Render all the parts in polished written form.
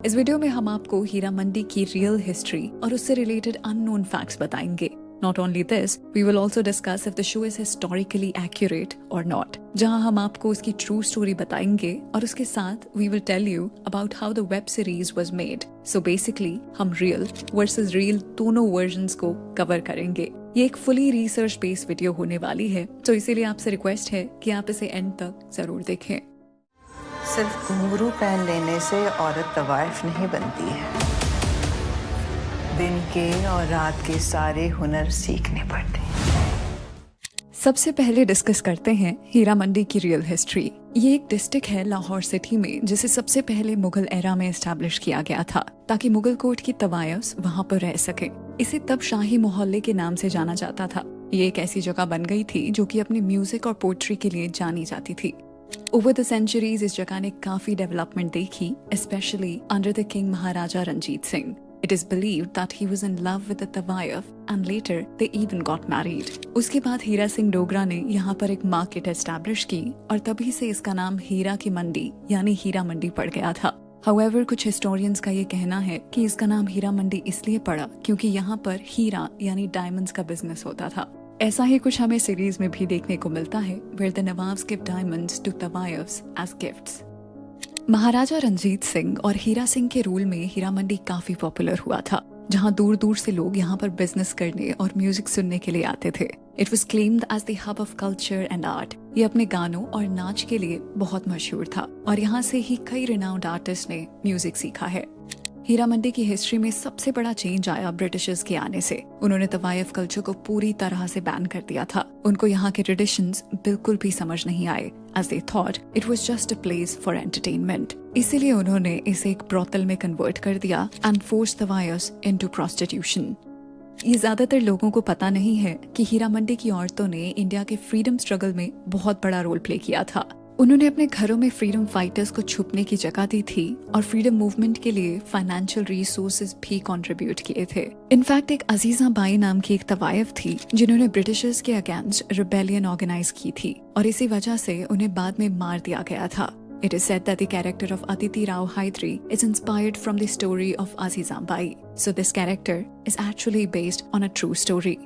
इस वीडियो में हम आपको हीरा मंडी की रियल हिस्ट्री और उससे रिलेटेड अननोन फैक्ट्स बताएंगे। Not only this, we will also discuss if the show is historically accurate or not, जहां हम आपको उसकी true story बताएंगे और उसके साथ we will tell you about how the web series was made. So basically, हम real versus real दोनों versions को cover करेंगे। ये एक fully research based video होने वाली है, तो इसीलिए आपसे रिक्वेस्ट है कि आप इसे end तक जरूर देखें। सिर्फ घुंघरू पहन लेने से औरत तवाइफ नहीं बनती है। दिन के और रात के सारे हुनर सीखने पड़ते हैं। सबसे पहले डिस्कस करते हैं हीरा मंडी की रियल हिस्ट्री। ये एक डिस्ट्रिक्ट है लाहौर सिटी में, जिसे सबसे पहले मुगल एरा में एस्टैब्लिश किया गया था ताकि मुगल कोर्ट की तवायफ वहाँ पर रह सके। इसे तब शाही मोहल्ले के नाम से जाना जाता था। ये एक ऐसी जगह बन गई थी जो कि अपने म्यूजिक और पोएट्री के लिए जानी जाती थी। ओवर द सेंचुरीज इस जगह ने काफी डेवलपमेंट देखी, specially under the king Maharaja Ranjit Singh. It is believed that he was in love with the Tawayaf and later they even got married. उसके बाद हीरा सिंह डोगरा ने यहाँ पर एक मार्केट एस्टैब्लिश की और तभी से इसका नाम हीरा की मंडी यानी हीरा मंडी पड़ गया था। However, कुछ हिस्टोरियंस का ये कहना है कि इसका नाम हीरा मंडी इसलिए पड़ा क्योंकि यहाँ पर हीरा यानी डायमंड्स का बिजनेस होता था। ऐसा ही कुछ हमें सीरीज में भी देखने को मिलता है, where the Nawabs give diamonds to Tawayafs as gifts. महाराजा रंजीत सिंह और हीरा सिंह के रूल में हीरा मंडी काफी पॉपुलर हुआ था, जहां दूर दूर से लोग यहां पर बिजनेस करने और म्यूजिक सुनने के लिए आते थे। It was claimed as the hub of culture and art. ये अपने गानों और नाच के लिए बहुत मशहूर था और यहाँ से ही कई रिनाउंड आर्टिस्ट ने म्यूजिक सीखा है। हीरा मंडी की हिस्ट्री में सबसे बड़ा चेंज आया ब्रिटिशर्स के आने से। उन्होंने तवायफ कल्चर को पूरी तरह से बैन कर दिया था। उनको यहाँ के ट्रेडिशंस बिल्कुल भी समझ नहीं आए, as they thought it was just a place for entertainment. इसीलिए उन्होंने इसे एक ब्रोथल में कन्वर्ट कर दिया and forced तवायफ्स into prostitution. ये ज्यादातर लोगों को पता नहीं है कि हीरा मंडी की औरतों ने इंडिया के फ्रीडम स्ट्रगल में बहुत बड़ा रोल प्ले किया था। उन्होंने अपने घरों में फ्रीडम फाइटर्स को छुपने की जगह दी थी और फ्रीडम मूवमेंट के लिए फाइनेंशियल रिसोर्सेज भी कंट्रीब्यूट किए थे। इनफैक्ट एक अजीजा बाई नाम की एक तवायफ थी जिन्होंने ब्रिटिशर्स के अगेंस्ट रिबेलियन ऑर्गेनाइज की थी और इसी वजह से उन्हें बाद में मार दिया गया था। It is said that the character of Aditi Rao Hydari is inspired from the story of Aziza Bai. So this character is actually based on a true story.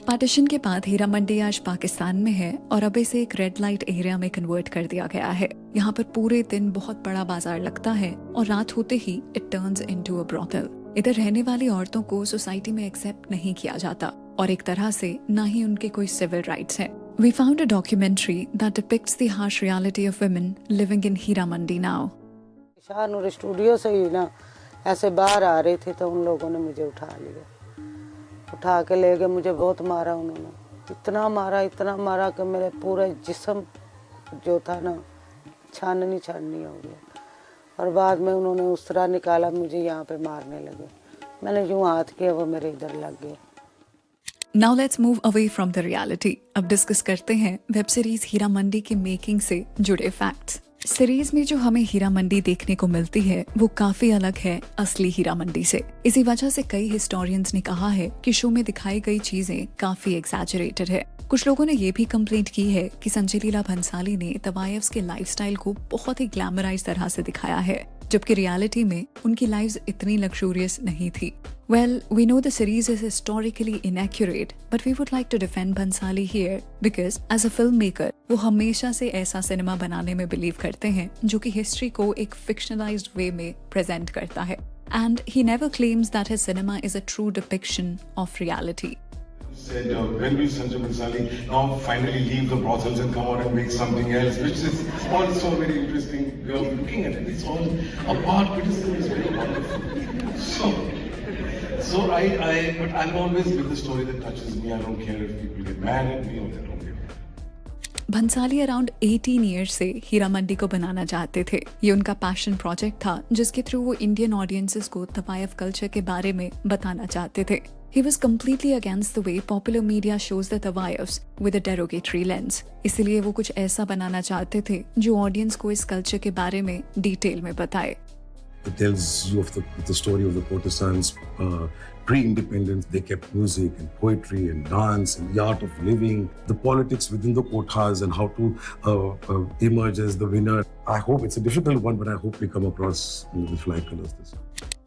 Partition के बाद हीरा मंडी आज पाकिस्तान में है और अब इसे एक रेड लाइट एरिया में कन्वर्ट कर दिया गया है। यहाँ पर पूरे दिन बहुत बड़ा बाजार लगता है और रात होते ही it turns into a brothel. इधर रहने वाली औरतों को सोसाइटी में एक्सेप्ट नहीं किया जाता और एक तरह से ना ही उनके कोई सिविल राइट्स हैं। We found a documentary that depicts the harsh reality of women living in Heera Mandi now. Shahnoor studio से ही ना ऐसे बाहर आ रहे थे तो उन लोगों ने मुझे उठा लिया, उठा के ले गए। मुझे बहुत मारा उन्होंने, इतना मारा कि मेरे पूरे जिस्म जो था ना छाननी हो गया और बाद में उन्होंने उस तरह निकाला, मुझे यहाँ पे मारने लगे। मैंने यूँ हाथ किया, वो मेरे इधर लग गए। Now let's move away from the reality. अब डिस्कस करते हैं वेब सीरीज हीरा मंडी के मेकिंग से जुड़े फैक्ट्स। सीरीज में जो हमें हीरा मंडी देखने को मिलती है वो काफी अलग है असली हीरा मंडी से। इसी वजह से कई हिस्टोरियंस ने कहा है कि शो में दिखाई गई चीजें काफी एग्जैजरेटेड है। कुछ लोगों ने ये भी कंप्लेंट की है कि संजय लीला भंसाली ने तवायफ्स के लाइफस्टाइल को बहुत ही ग्लैमराइज तरह से दिखाया है, जबकि रियलिटी में उनकी लाइव्स इतनी लग्जूरियस नहीं थी। Well, we know the series is historically inaccurate, but we would like to defend Bhansali here because as a filmmaker, वो हमेशा से ऐसा सिनेमा बनाने में बिलीव करते हैं जो कि हिस्ट्री को एक fictionalized way में प्रेजेंट करता है। And he never claims that his cinema is a true depiction of reality. Said, when will Sanjay Bhansali now finally leave the brothels and come out and make something else, which is also very interesting. We are looking at it. It's all apart. Criticism is very wonderful. So but I'm always with the story that touches me. I don't care if people get mad at me or they don't get mad. Bhansali around 18 years से हीरा मंडी को बनाना चाहते थे। ये उनका passion project था जिसके through वो Indian audiences को तवायफ कल्चर के बारे में बताना चाहते थे। He was completely against the way popular media shows the Tawayafs with a derogatory lens. इसलिए वो कुछ ऐसा बनाना चाहते थे जो ऑडियंस को इस कल्चर के बारे में डिटेल में बताए। It tells you of the story of the courtesans pre-independence. They kept music and poetry and dance and the art of living, the politics within the kothas and how to emerge as the winner. I hope it's a difficult one, but I hope we come across with flying colors this year.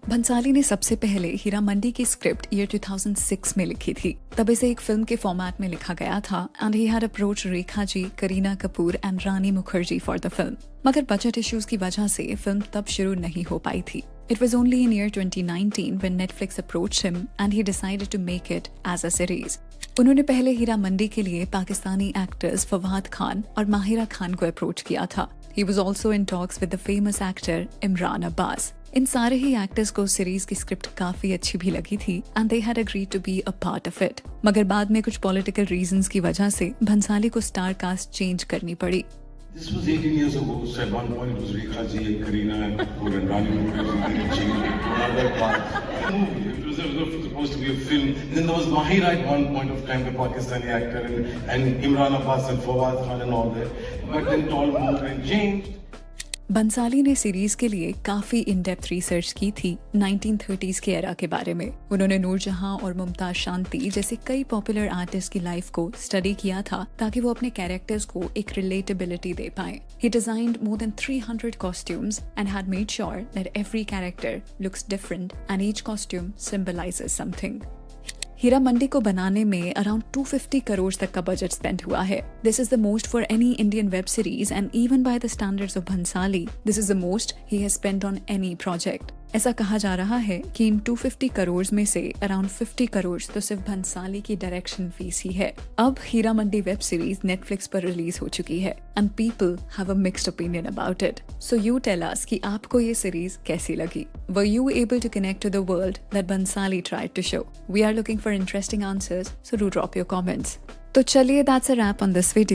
Bhansali ने सबसे पहले हीरा मंडी की script year 2006 में लिखी थी। तब इसे एक फिल्म के फॉर्मेट में लिखा गया था and he had approach Rekha ji, Kareena Kapoor and Rani Mukherjee for the film. मगर बजट इश्यूज की वजह से फिल्म तब शुरू नहीं हो पाई थी। It was only in year 2019 when Netflix approached him and he decided to make it as a series. उन्होंने पहले हीरा मंडी के लिए पाकिस्तानी एक्टर्स फवाद खान और माहिरा खान को अप्रोच किया था। He was also in talks with the famous actor Imran Abbas. इन सारे ही एक्टर्स को सीरीज की स्क्रिप्ट काफी अच्छी भी लगी थी and they had agreed to be a part of it. मगर बाद में कुछ पॉलिटिकल रीजंस की वजह से भंसाली को स्टार कास्ट चेंज करनी पड़ी। This was 18 years ago, so at one point it was Rekha ji and Kareena and Kapoor and Rani Mukerji and changed it to another part. It was supposed to be a film. Then there was Mahira at one point of time, the Pakistani actor, and Imran Abbas and Fawad Khan and all that. But then it all moved and changed. Bhansali ने series के लिए काफी in depth research की थी 1930s के era के बारे में। उन्होंने नूरजहां और मुमताज शांति जैसे कई पॉपुलर आर्टिस्ट की लाइफ को स्टडी किया था ताकि वो अपने कैरेक्टर्स को एक रिलेटेबिलिटी दे पाए। He designed more than 300 costumes and had made sure that every character looks different and each costume symbolizes something. Heera Mandi को बनाने में अराउंड 250 करोड़ तक का बजट स्पेंड हुआ है। This is the most for any Indian web series and even by the standards of Bhansali this is the most he has spent on any project. ऐसा कहा जा रहा है कि इन 250 करोड़ में से अराउंड 50 करोड़ तो सिर्फ भंसाली की डायरेक्शन फीस ही है। अब Heera Mandi web series Netflix पर रिलीज हो चुकी है and people have a mixed opinion about it. So you tell us कि आपको ये सीरीज कैसी लगी? Were you able to connect to the world that Bhansali tried to show? We are looking for interesting answers, so do drop your comments. तो चलिए that's a wrap on this video.